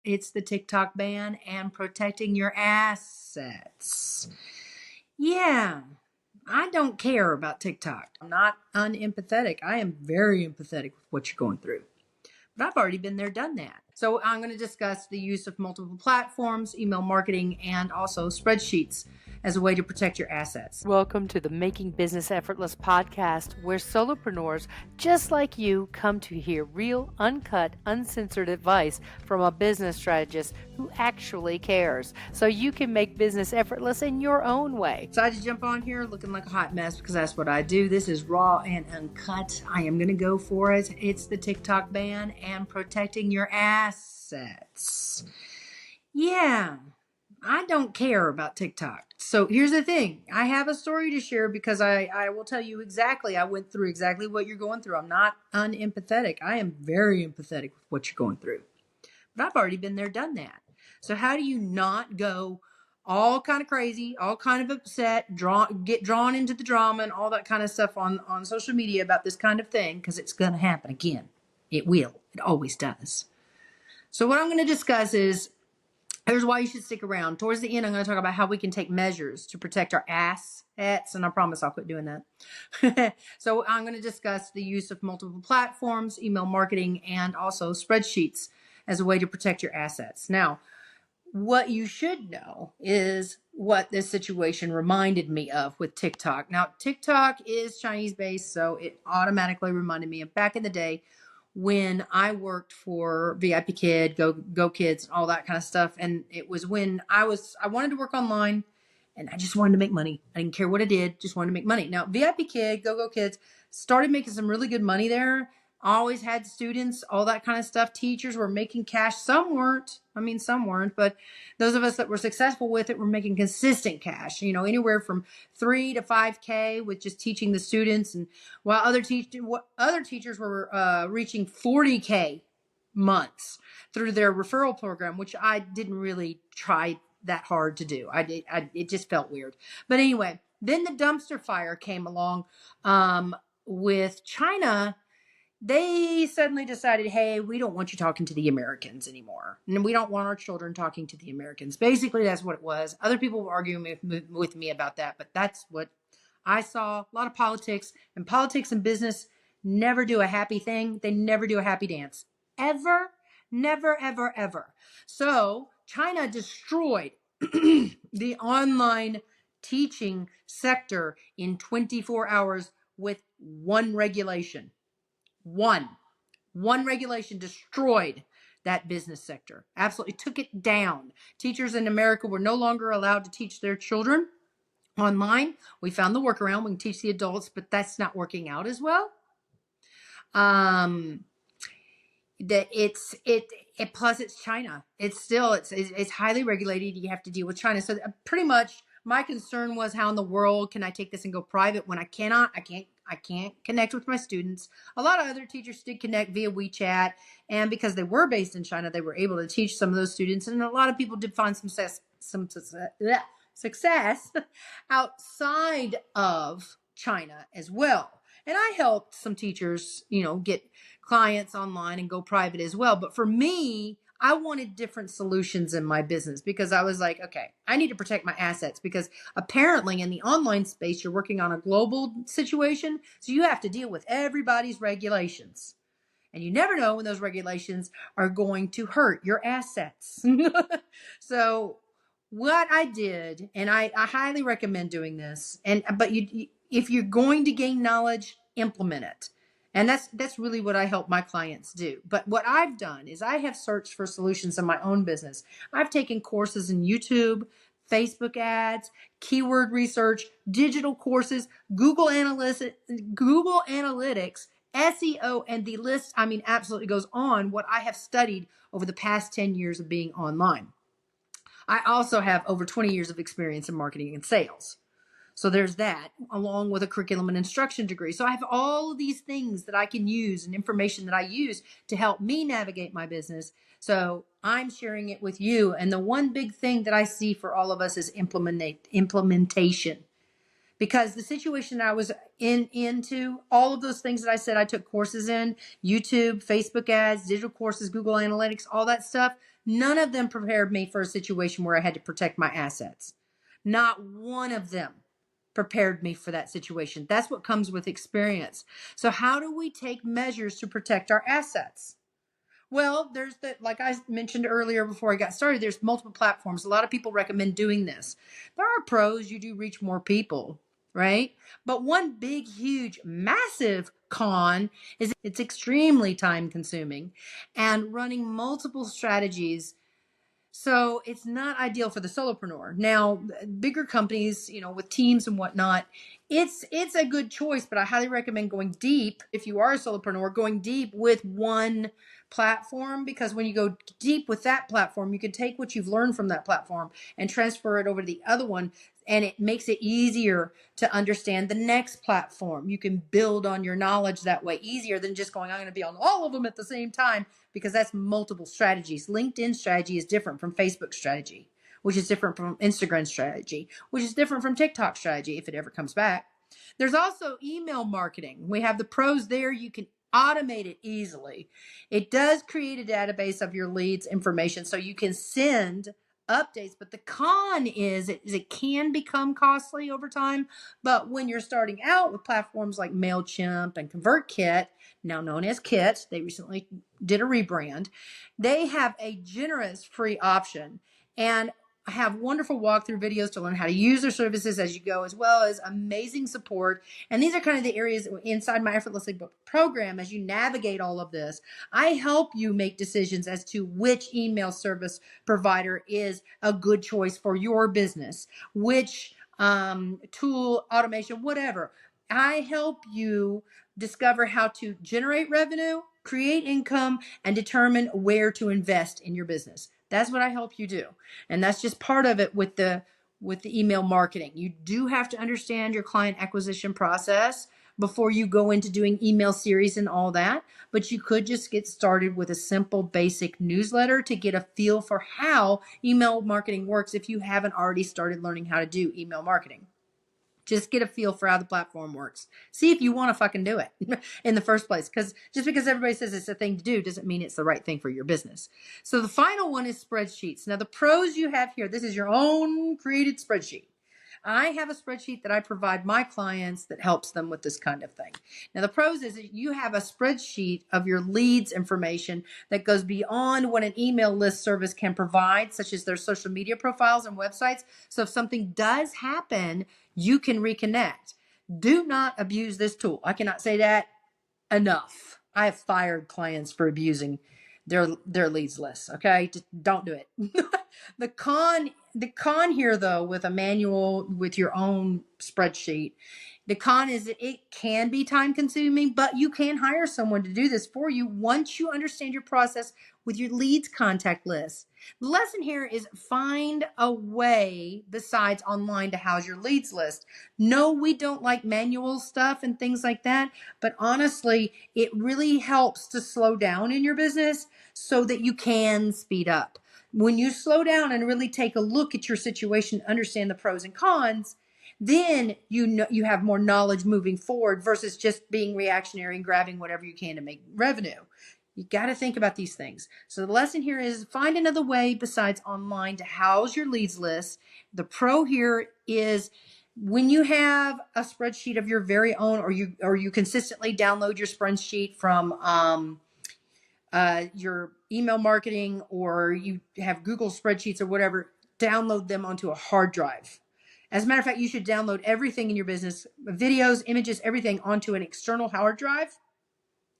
It's the TikTok ban and protecting your assets. Yeah, I don't care about TikTok. I'm not unempathetic. I am very empathetic with what you're going through. But I've already been there, done that. So I'm going to discuss the use of multiple platforms, email marketing, and also spreadsheets as a way to protect your assets. Welcome to the Making Business Effortless podcast, where solopreneurs just like you come to hear real, uncut, uncensored advice from a business strategist who actually cares, so you can make business effortless in your own way. So I just jump on here looking like a hot mess because that's what I do. This is raw and uncut. I am going to go for it. It's the TikTok ban and protecting your assets. Yeah, I don't care about TikTok. So here's the thing. I have a story to share because I will tell you exactly. I went through exactly what you're going through. I'm not unempathetic. I am very empathetic with what you're going through. But I've already been there, done that. So how do you not go all kind of crazy, all kind of upset, get drawn into the drama and all that kind of stuff on social media about this kind of thing? Because it's going to happen again. It will. It always does. So what I'm going to discuss is, here's why you should stick around. Towards the end, I'm going to talk about how we can take measures to protect our assets, and I promise I'll quit doing that. So I'm going to discuss the use of multiple platforms, email marketing, and also spreadsheets as a way to protect your assets. Now, what you should know is what this situation reminded me of with TikTok. Now, TikTok is Chinese based, so it automatically reminded me of back in the day when I worked for VIP Kid, Go Kids, all that kind of stuff. And it was when I wanted to work online and I just wanted to make money. I didn't care what I did, just wanted to make money. Now, VIP Kid, Go Kids started making some really good money there. Always had students, all that kind of stuff. Teachers were making cash. Some weren't. Some weren't, but those of us that were successful with it were making consistent cash, anywhere from 3 to 5K with just teaching the students. And while other teachers were reaching 40K months through their referral program, which I didn't really try that hard to do. It just felt weird. But anyway, then the dumpster fire came along with China. They suddenly decided, hey, we don't want you talking to the Americans anymore. And we don't want our children talking to the Americans. Basically, that's what it was. Other people were arguing with me about that, but that's what I saw. A lot of politics, and politics and business never do a happy thing. They never do a happy dance. Ever. Never, ever, ever. So China destroyed the online teaching sector in 24 hours with one regulation. One regulation destroyed that business sector. Absolutely took it down. Teachers in America were no longer allowed to teach their children online. We found the workaround. We can teach the adults, but that's not working out as well. Plus it's China. It's highly regulated. You have to deal with China. So pretty much my concern was, how in the world can I take this and go private when I can't connect with my students. A lot of other teachers did connect via WeChat, and because they were based in China, they were able to teach some of those students, and a lot of people did find some success outside of China as well. And I helped some teachers, get clients online and go private as well. But for me, I wanted different solutions in my business because I was like, okay, I need to protect my assets, because apparently in the online space, you're working on a global situation. So you have to deal with everybody's regulations. And you never know when those regulations are going to hurt your assets. So what I did, and I highly recommend doing this, but if you're going to gain knowledge, implement it. And that's really what I help my clients do. But what I've done is I have searched for solutions in my own business. I've taken courses in YouTube, Facebook ads, keyword research, digital courses, Google Analytics, SEO, and the list, absolutely goes on, what I have studied over the past 10 years of being online. I also have over 20 years of experience in marketing and sales. So there's that, along with a curriculum and instruction degree. So I have all of these things that I can use and information that I use to help me navigate my business. So I'm sharing it with you. And the one big thing that I see for all of us is implementation. Because the situation I was into, all of those things that I said I took courses in, YouTube, Facebook ads, digital courses, Google Analytics, all that stuff, None of them prepared me for a situation where I had to protect my assets. Not one of them prepared me for that situation. That's what comes with experience. So how do we take measures to protect our assets? Well, there's like I mentioned earlier before I got started, there's multiple platforms. A lot of people recommend doing this. There are pros, you do reach more people, right? But one big, huge, massive con is it's extremely time consuming and running multiple strategies, so it's not ideal for the solopreneur. Now, bigger companies, with teams and whatnot, it's a good choice, but I highly recommend going deep if you are a solopreneur, going deep with one platform, because when you go deep with that platform, you can take what you've learned from that platform and transfer it over to the other one, and it makes it easier to understand the next platform. You can build on your knowledge that way easier than just going, I'm going to be on all of them at the same time, because that's multiple strategies. LinkedIn strategy is different from Facebook strategy, which is different from Instagram strategy, which is different from TikTok strategy if it ever comes back. There's also email marketing. We have the pros there. You can automate it easily. It does create a database of your leads information so you can send updates, but the con is it can become costly over time. But when you're starting out with platforms like MailChimp and ConvertKit, now known as Kit, they recently did a rebrand, they have a generous free option and have wonderful walkthrough videos to learn how to use their services as you go, as well as amazing support. And these are kind of the areas inside my Effortlessly Booked program. As you navigate all of this, I help you make decisions as to which email service provider is a good choice for your business, which tool, automation, whatever. I help you discover how to generate revenue, create income, and determine where to invest in your business. That's what I help you do. And that's just part of it with the email marketing. You do have to understand your client acquisition process before you go into doing email series and all that. But you could just get started with a simple basic newsletter to get a feel for how email marketing works if you haven't already started learning how to do email marketing. Just get a feel for how the platform works. See if you want to fucking do it in the first place. Because just because everybody says it's a thing to do doesn't mean it's the right thing for your business. So the final one is spreadsheets. Now the pros you have here, this is your own created spreadsheet. I have a spreadsheet that I provide my clients that helps them with this kind of thing. Now the pros is that you have a spreadsheet of your leads information that goes beyond what an email list service can provide, such as their social media profiles and websites. So if something does happen, you can reconnect. Do not abuse this tool. I cannot say that enough. I have fired clients for abusing their leads list. Okay, just don't do it. The con here, though, with a manual, with your own spreadsheet, the con is that it can be time consuming, but you can hire someone to do this for you once you understand your process with your leads contact list. The lesson here is find a way besides online to house your leads list. No, we don't like manual stuff and things like that, but honestly, it really helps to slow down in your business so that you can speed up. When you slow down and really take a look at your situation, understand the pros and cons, then you have more knowledge moving forward versus just being reactionary and grabbing whatever you can to make revenue. You got to think about these things. So the lesson here is find another way besides online to house your leads list. The pro here is when you have a spreadsheet of your very own, or you consistently download your spreadsheet from your email marketing, or you have Google spreadsheets or whatever, download them onto a hard drive. As a matter of fact, you should download everything in your business, videos, images, everything onto an external hard drive.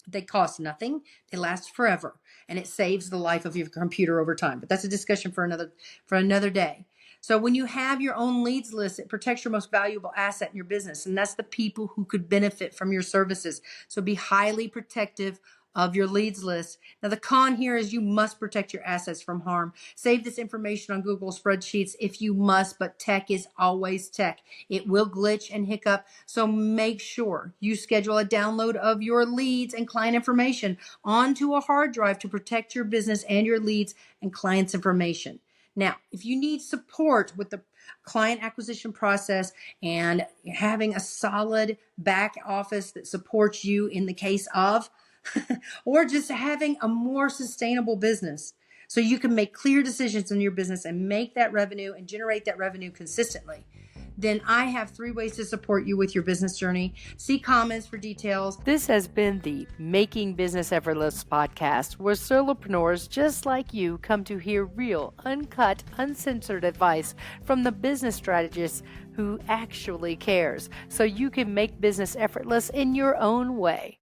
They cost nothing. They last forever, and it saves the life of your computer over time. But that's a discussion for another day. So when you have your own leads list, it protects your most valuable asset in your business, and that's the people who could benefit from your services. So be highly protective of your leads list. Now, the con here is you must protect your assets from harm. Save this information on Google spreadsheets if you must, but tech is always tech. It will glitch and hiccup. So make sure you schedule a download of your leads and client information onto a hard drive to protect your business and your leads and clients' information. Now, if you need support with the client acquisition process and having a solid back office that supports you in the case of, or just having a more sustainable business, so you can make clear decisions in your business and make that revenue and generate that revenue consistently, then I have 3 ways to support you with your business journey. See comments for details. This has been the Making Business Effortless podcast, where solopreneurs just like you come to hear real, uncut, uncensored advice from the business strategist who actually cares, so you can make business effortless in your own way.